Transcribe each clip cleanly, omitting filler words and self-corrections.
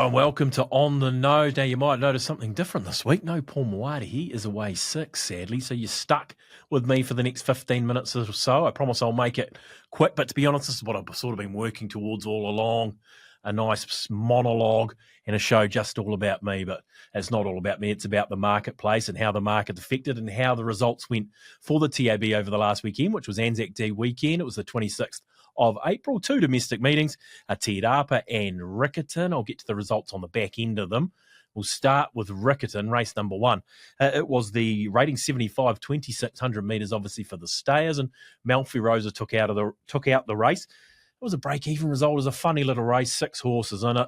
and welcome to On the Node. Now, you might notice something different this week. No Paul Moati. He is away sick, sadly, so you're stuck with me for the next 15 minutes or so. I promise I'll make it quick, but to be honest, this is what I've sort of been working towards all along, a nice monologue and a show just all about me, but it's not all about me. It's about the marketplace and how the market affected and how the results went for the TAB over the last weekend, which was ANZAC D weekend. It was the 26th of April. Two domestic meetings, Te Rapa and Riccarton. I'll get to the results on the back end of them. We'll start with Riccarton, race number one. It was the rating 75, 2,600 metres, obviously for the stayers, and Malfi Rosa took out the race. It was a break-even result. It was a funny little race, 6 horses in it.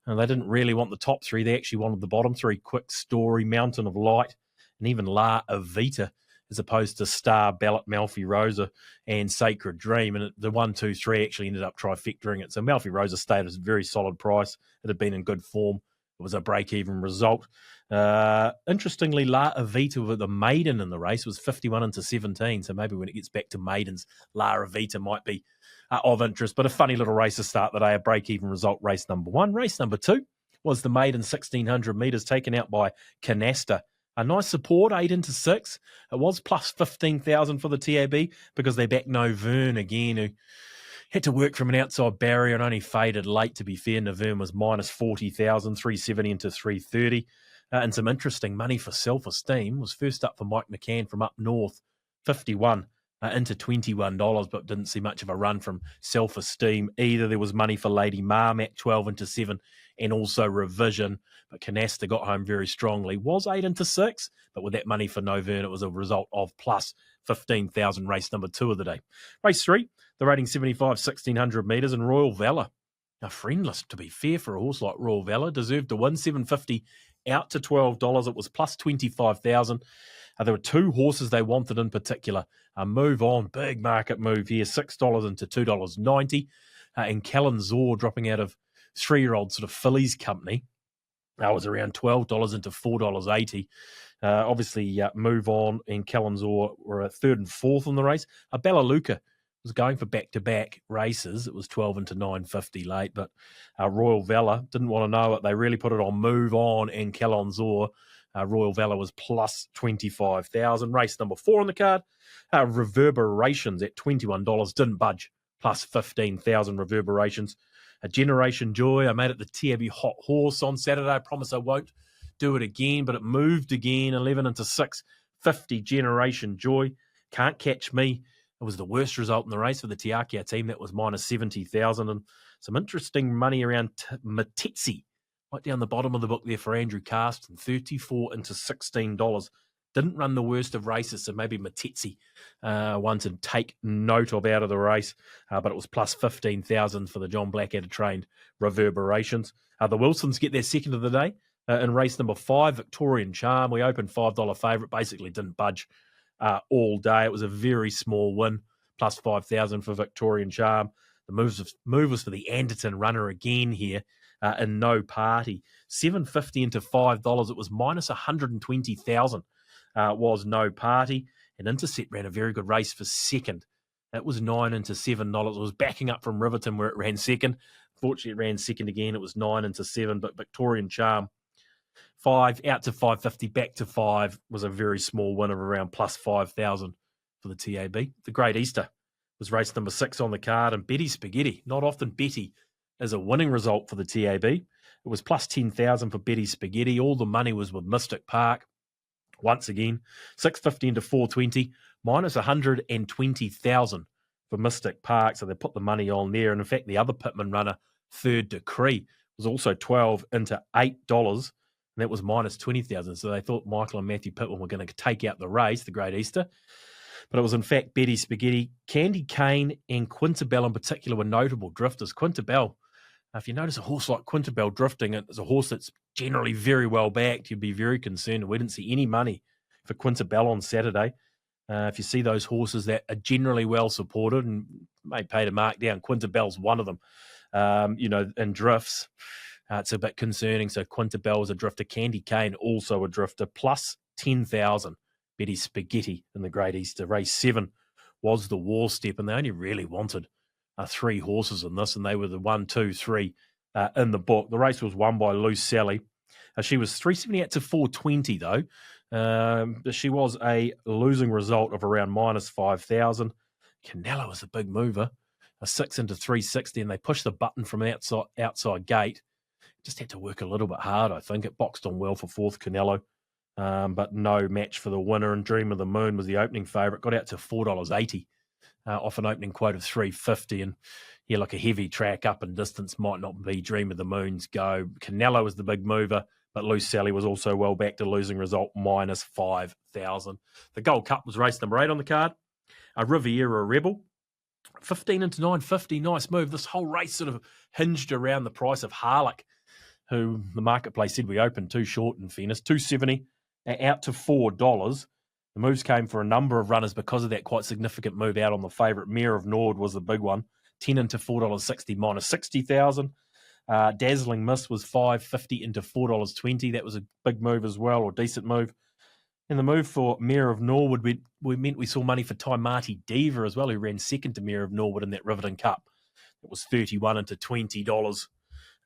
And they didn't really want the top 3. They actually wanted the bottom 3, Quick Story, Mountain of Light, and even La Evita, as opposed to Star, Ballot, Malfi Rosa, and Sacred Dream. And the 1, 2, 3 actually ended up trifectoring it. So Malfi Rosa stayed at a very solid price. It had been in good form. It was a break-even result. Interestingly, La Evita, with the maiden in the race, was 51 into 17. So maybe when it gets back to maidens, La Evita might be of interest. But a funny little race to start the day, a break-even result, race number one. Race number two was the maiden 1,600 metres taken out by Canastera. A nice support, 8 into 6. It was plus 15,000 for the TAB because they backed Novern again, who had to work from an outside barrier and only faded late, to be fair. Novern was minus 40,000, 370 into 330. And some interesting money for Self-Esteem was first up for Mike McCann from up north, 51 into $21, but didn't see much of a run from Self-Esteem either. There was money for Lady Marmac, 12 into 7, and also Revision, but Canasta got home very strongly. Was 8 into 6, but with that money for Novern, it was a result of plus 15,000, race number 2 of the day. Race 3, the rating 75, 1,600 metres, and Royal Valor. Now, friendless, to be fair, for a horse like Royal Valor, deserved to win, 750 out to $12. It was plus 25,000. There were 2 horses they wanted in particular. Move On, big market move here, $6 into $2.90. And Callanzor dropping out of 3-year-old sort of fillies company. That was around $12 into $4.80. Obviously, Move On and Callanzor were a 3rd and 4th in the race. Ballaluka was going for back-to-back races. It was 12 into $9.50 late, but Royal Valor didn't want to know it. They really put it on Move On and Callanzor. Royal Valor was plus 25,000. Race number 4 on the card, Reverberations at $21, didn't budge, plus 15,000 Reverberations. Generation Joy, I made it the TAB Hot Horse on Saturday. I promise I won't do it again, but it moved again, 11 into 6.50 Generation Joy. Can't Catch Me. It was the worst result in the race for the Tiakia team. That was minus 70,000. And some interesting money around Matetsi, right down the bottom of the book there for Andrew Carston, 34 into $16. Didn't run the worst of races, so maybe Matetsi one to take note of out of the race. But it was plus 15,000 for the John Blackadder-trained Reverberations. The Wilsons get their second of the day in race number 5, Victorian Charm. We opened $5 favourite, basically didn't budge all day. It was a very small win, plus 5,000 for Victorian Charm. The move was for the Anderton runner again here in No Party. 750 into $5. It was minus 120,000. Was No Party. And Intercept ran a very good race for second. It was 9 into $7. It was backing up from Riverton where it ran second. Fortunately, it ran second again. It was 9 into 7, but Victorian Charm, 5 out to 550, back to 5, was a very small win of around plus 5,000 for the TAB. The Great Easter was race number 6 on the card, and Betty Spaghetti, not often Betty, is a winning result for the TAB. It was plus 10,000 for Betty Spaghetti. All the money was with Mystic Park. Once again, 650 into 420, minus 120,000 for Mystic Park. So they put the money on there. And in fact, the other Pittman runner, Third Decree, was also 12 into $8. And that was minus 20,000. So they thought Michael and Matthew Pittman were going to take out the race, the Great Easter. But it was, in fact, Betty Spaghetti. Candy Cane and Quintabelle in particular were notable drifters. Quintabelle, if you notice a horse like Quintabelle drifting, it's a horse that's generally very well backed. You'd be very concerned. We didn't see any money for Quintabelle on Saturday. If you see those horses that are generally well supported and may pay to mark down, Quintabelle's one of them, in drifts. It's a bit concerning. So Quintabelle is a drifter. Candy Cane also a drifter. Plus 10,000. Betty Spaghetti in the Great Easter. Race 7 was the War Step, and they only really wanted 3 horses in this, and they were the 1, 2, 3 in the book. The race was won by Loose Sally. She was 370 out to 420, though. She was a losing result of around minus 5,000. Canelo was a big mover, a 6 into 360, and they pushed the button from outside gate. Just had to work a little bit hard, I think. It boxed on well for fourth, Canelo, but no match for the winner. And Dream of the Moon was the opening favourite, got out to $4.80 off an opening quote of $3.50. And yeah, like a heavy track up and distance might not be Dream of the Moon's go. Canelo was the big mover, but Loose Sally was also well back to losing result, minus 5,000. The Gold Cup was race number 8 on the card. A Riviera Rebel, 15 into 950, nice move. This whole race sort of hinged around the price of Harlech, who the marketplace said we opened too short in fairness, $2.70 out to $4. The moves came for a number of runners because of that quite significant move out on the favourite. Mayor of Nord was the big one, 10 into $4.60, minus 60,000. Dazzling Miss was $5.50 into $4.20. That was a big move as well, or decent move. And the move for Mayor of Norwood, we meant we saw money for Taimati Diva as well, who ran second to Mayor of Norwood in that Riverton Cup. It was $31 into $20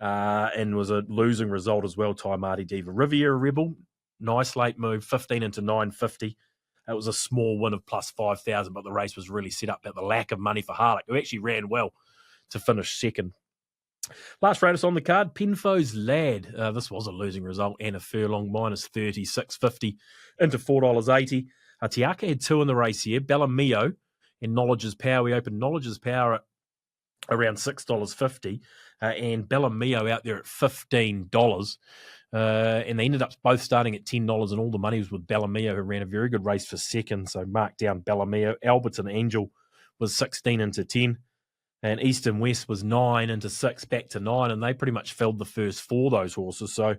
and was a losing result as well, Taimati Diva. Riviera Rebel, nice late move, 15 into $9.50. It was a small win of plus 5,000, but the race was really set up at the lack of money for Harlech, who actually ran well to finish second. Last race on the card, Penfo's Lad. This was a losing result, and a furlong, minus 36.50 into $4.80. Tiaka had 2 in the race here, Bellamio and Knowledge's Power. We opened Knowledge's Power at around $6.50, and Bellamio out there at $15. And they ended up both starting at $10, and all the money was with Bellamio, who ran a very good race for second. So mark down Bellamio. Alberton Angel was 16 into 10. And East and West was 9 into 6, back to 9, and they pretty much filled the first 4, those horses. So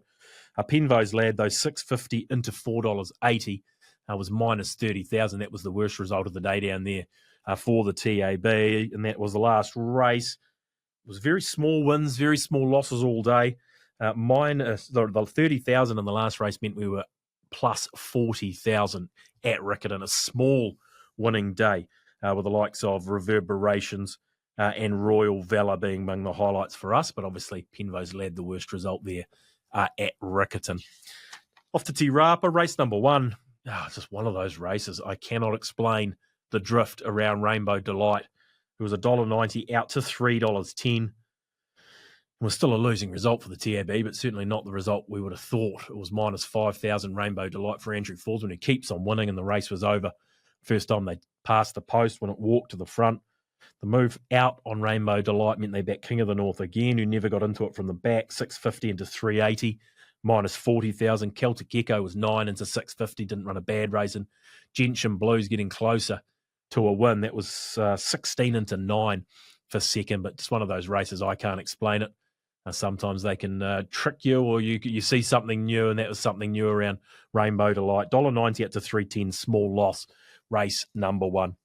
Penfo's Lad, those $6.50 into $4.80, was minus 30,000. That was the worst result of the day down there for the TAB, and that was the last race. It was very small wins, very small losses all day. The 30,000 in the last race meant we were plus 40,000 at Riccarton, a small winning day with the likes of Reverberations and Royal Valor being among the highlights for us, but obviously Penfo's Lad, the worst result there at Riccarton. Off to Te Rapa, race number 1. It's just one of those races. I cannot explain the drift around Rainbow Delight. It was $1.90 out to $3.10. It was still a losing result for the TAB, but certainly not the result we would have thought. It was minus 5,000 Rainbow Delight for Andrew Forsman, who keeps on winning, and the race was over. First time they passed the post when it walked to the front. The move out on Rainbow Delight meant they backed King of the North again, who never got into it from the back, $6.50 into $3.80, minus 40,000. Celtic Echo was 9 into $6.50, didn't run a bad race, and Gentian Blues getting closer to a win. That was 16 into 9 for second, but just one of those races, I can't explain it. Sometimes they can trick you, or you see something new, and that was something new around Rainbow Delight. $1.90 up to $3.10, small loss, race number 1.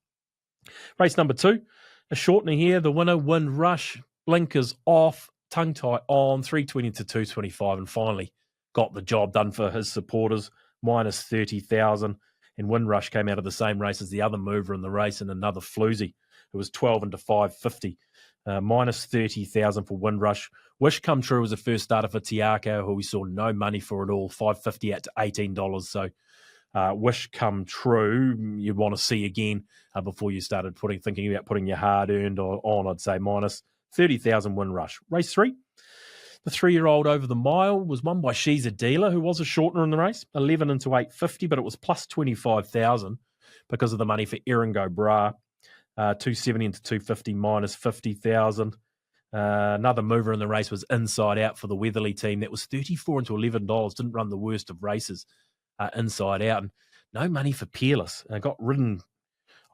Race number 2, a shortener here. The winner, Windrush, blinkers off, tongue tie on, 320 to 225, and finally got the job done for his supporters, minus 30,000. And Windrush came out of the same race as the other mover in the race, and another floozy. It was 12 into 550, minus 30,000 for Windrush. Wish Come True was the first starter for Tiako, who we saw no money for at all, $5.50 out to $18. So Wish Come True, you'd want to see again before you started thinking about putting your hard-earned on, I'd say minus 30,000 Windrush. Race 3, the 3-year-old over the mile was won by She's a Dealer, who was a shortener in the race, 11 into 850, but it was plus 25,000 because of the money for Eringo Bra, 270 into 250, minus 50,000. Another mover in the race was Inside Out for the Weatherly team. That was 34 into $11, didn't run the worst of races. Inside Out, and no money for Peerless. I got ridden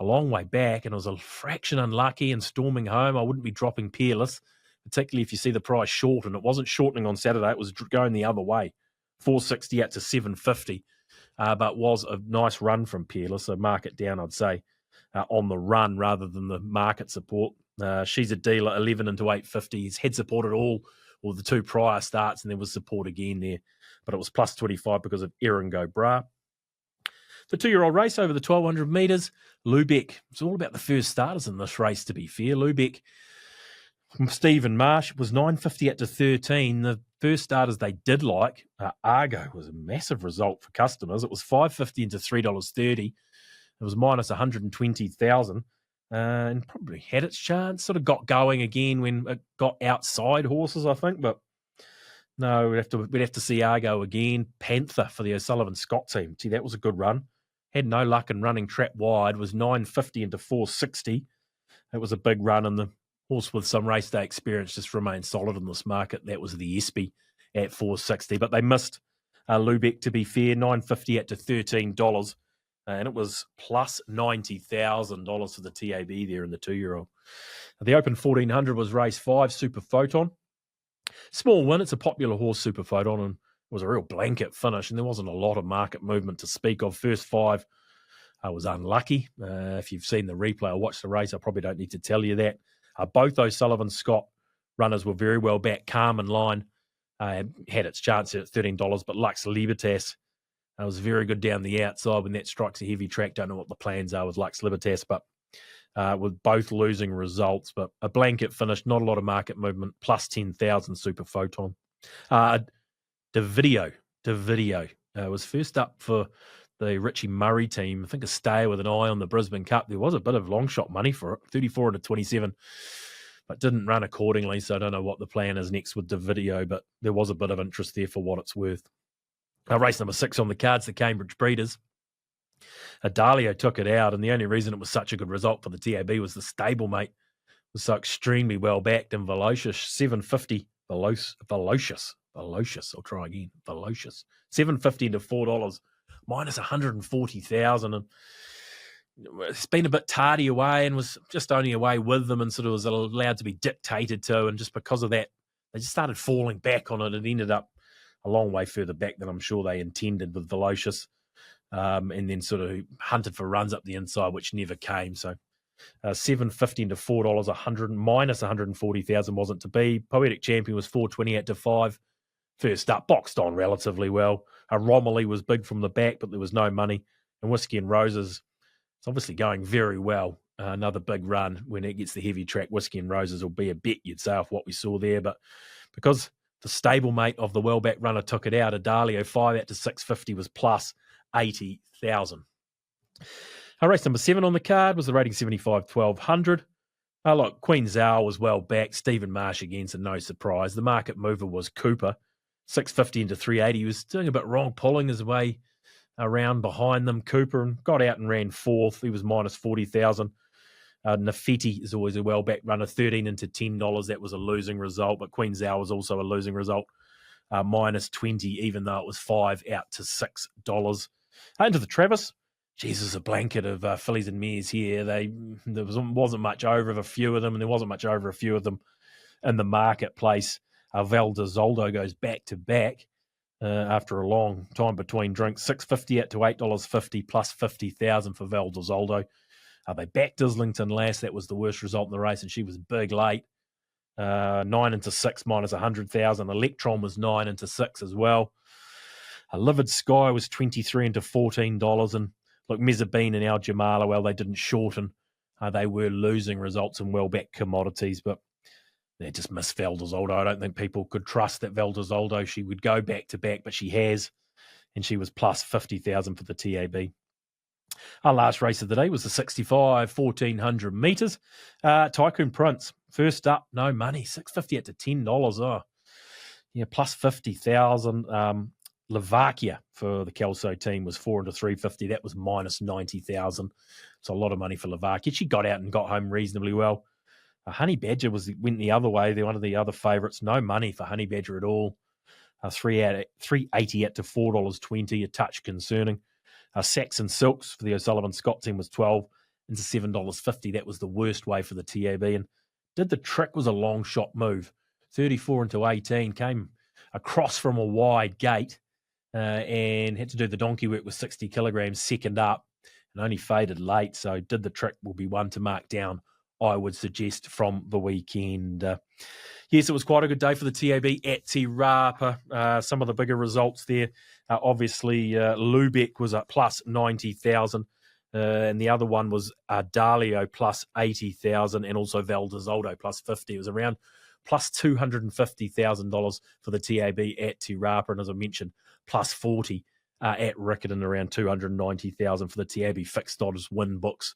a long way back, and it was a fraction unlucky and storming home. I wouldn't be dropping Peerless, particularly if you see the price shorten. It wasn't shortening on Saturday, it was going the other way, 460 out to 750, but was a nice run from Peerless, so mark it down, I'd say, on the run rather than the market support. She's a Dealer, 11 into 850. He's head supported all the 2 prior starts, and there was support again there, but it was plus 25 because of Eringo Bra. The 2-year-old race over the 1,200 metres, Lubeck. It's all about the first starters in this race, to be fair. Lubeck From Stephen Marsh, it was $9.50 out to 13. The first starters they did like, Argo was a massive result for customers. It was $5.50 into $3.30. It was minus 120,000 and probably had its chance. Sort of got going again when it got outside horses, I think. But no, we'd have to see Argo again. Panther for the O'Sullivan Scott team. Gee, that was a good run. Had no luck in running trap wide. Was $9.50 into $4.60. It was a big run, and the horse with some race day experience just remained solid in this market. That was the Espy at $4.60. But they missed Lubeck, to be fair, $9.50 out to $13. And it was plus $90,000 for the TAB there in the 2-year-old. The Open 1400 was race 5, Super Photon. Small win. It's a popular horse, Super Photon, and it was a real blanket finish, and there wasn't a lot of market movement to speak of. First 5 was unlucky. If you've seen the replay or watched the race, I probably don't need to tell you that. Both those Sullivan Scott runners were very well back, calm in line. Had its chance at $13, but Lux Libertas was very good down the outside when that strikes a heavy track. Don't know what the plans are with Lux Libertas, but with both losing results. But a blanket finish, not a lot of market movement, plus 10,000 Super Photon. Davidio was first up for the Richie Murray team. I think a stayer with an eye on the Brisbane Cup. There was a bit of long shot money for it, 34 into 27, but didn't run accordingly. So I don't know what the plan is next with Davidio, but there was a bit of interest there for what it's worth. Race number 6 on the cards, the Cambridge Breeders. Adalio took it out, and the only reason it was such a good result for the TAB was the stablemate was so extremely well backed and Velocious, $7.50. Velocious. I'll try again. Velocious. $7.50 into $4, minus 140,000, and it's been a bit tardy away and was just only away with them and sort of was allowed to be dictated to, and just because of that, they just started falling back on it. It ended up a long way further back than I'm sure they intended with Velocious, and then sort of hunted for runs up the inside, which never came. So $7.50 into $4, minus 140,000 wasn't to be. Poetic Champion was $4.20 out to 5. First up, boxed on relatively well. Romilly was big from the back, but there was no money. And Whiskey and Roses, it's obviously going very well. Another big run when it gets the heavy track. Whiskey and Roses will be a bet, you'd say, off what we saw there. But because the stablemate of the well-back runner took it out, Adalio 5 out to 650 was plus 80,000. Race number 7 on the card was the rating 75-1200. Look, Queen Zhao was well back. Stephen Marsh again, so no surprise. The market mover was Cooper, $6.50 into $3.80. He was doing a bit wrong, pulling his way around behind them. Cooper and got out and ran 4th. He was minus 40,000. Nafiti is always a well-back runner, $13 into $10. That was a losing result, but Queen Zhao was also a losing result, minus 20, even though it was 5 out to $6. Into the Travis. Jesus, a blanket of fillies and mares here. There wasn't much over of a few of them, and there wasn't much over a few of them in the marketplace. Val d'Isoldo goes back-to-back after a long time between drinks. $6.50 out to $8.50, plus 50,000 for Val d'Isoldo. They backed Islington Lass. That was the worst result in the race, and she was big late. 9 into 6, minus 100,000. Electron was 9 into 6 as well. Livid Sky was 23 into $14, and look, Mezzabine and Al Jamala, well, they didn't shorten. They were losing results in well-back commodities, but they just missed Val d'Isoldo. I don't think people could trust that Val d'Isoldo, she would go back-to-back, but she has, and she was plus 50,000 for the TAB. Our last race of the day was the 65 1,400 metres. Tycoon Prince, first up, no money, $6.50 out to $10. Oh, yeah, plus 50,000. Slovakia for the Kelso team was 4 into $3.50. That was minus 90,000. So a lot of money for Slovakia. She got out and got home reasonably well. Honey Badger went the other way. They're one of the other favourites. No money for Honey Badger at all. $3.80 out to $4.20. A touch concerning. Saxon Silks for the O'Sullivan Scott team was 12 into $7.50. That was the worst way for the TAB. And did the trick, was a long shot move. 34 into 18. Came across from a wide gate. And had to do the donkey work with 60 kilograms second up and only faded late. So did the trick, will be one to mark down, I would suggest, from the weekend. Yes, it was quite a good day for the TAB at Te Rapa. Some of the bigger results there. Obviously, Lubeck was at plus 90,000. And the other one was Dalio plus 80,000 and also Valdesoldo plus 50. It was around plus $250,000 for the TAB at Te Rapa. And as I mentioned, plus 40 at Riccarton, around 290,000 for the TAB fixed odds win books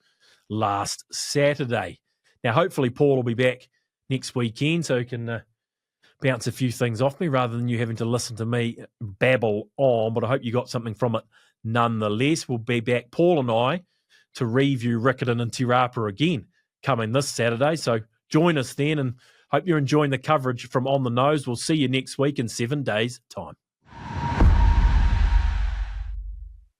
last Saturday. Now, hopefully, Paul will be back next weekend so he can bounce a few things off me rather than you having to listen to me babble on. But I hope you got something from it nonetheless. We'll be back, Paul and I, to review Riccarton and Te Rapa again coming this Saturday. So join us then, and hope you're enjoying the coverage from On the Nose. We'll see you next week in 7 days' time.